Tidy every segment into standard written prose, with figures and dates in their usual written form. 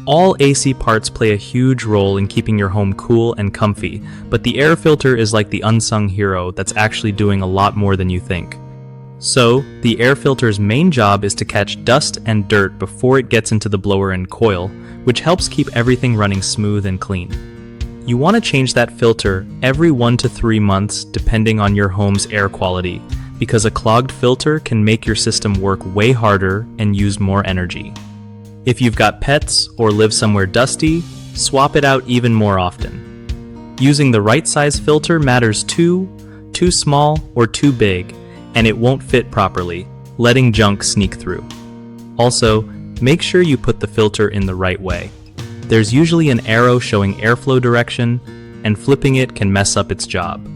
All AC parts play a huge role in keeping your home cool and comfy, but the air filter is like the unsung hero that's actually doing a lot more than you think. So, the air filter's main job is to catch dust and dirt before it gets into the blower and coil, which helps keep everything running smooth and clean. You want to change that filter every 1 to 3 months depending on your home's air quality, because a clogged filter can make your system work way harder and use more energy. If you've got pets or live somewhere dusty, swap it out even more often. Using the right size filter matters too. Too small or too big, and it won't fit properly, letting junk sneak through. Also, make sure you put the filter in the right way. There's usually an arrow showing airflow direction, and flipping it can mess up its job.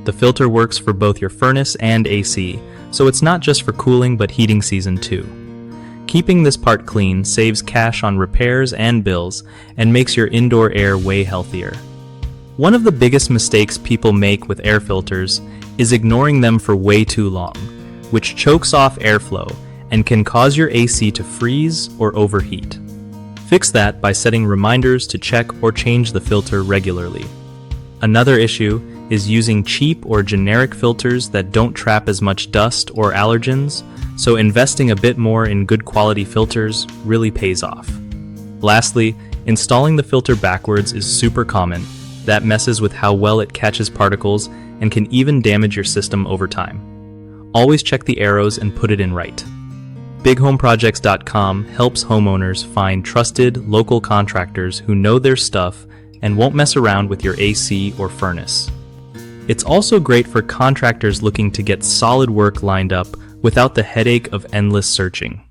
The filter works for both your furnace and AC, so it's not just for cooling but heating season too. Keeping this part clean saves cash on repairs and bills and makes your indoor air way healthier. One of the biggest mistakes people make with air filters is ignoring them for way too long, which chokes off airflow and can cause your AC to freeze or overheat. Fix that by setting reminders to check or change the filter regularly. Another issue is using cheap or generic filters that don't trap as much dust or allergens, so investing a bit more in good quality filters really pays off. Lastly, installing the filter backwards is super common. That messes with how well it catches particles and can even damage your system over time. Always check the arrows and put it in right. BigHomeProjects.com helps homeowners find trusted local contractors who know their stuff and won't mess around with your AC or furnace. It's also great for contractors looking to get solid work lined up without the headache of endless searching.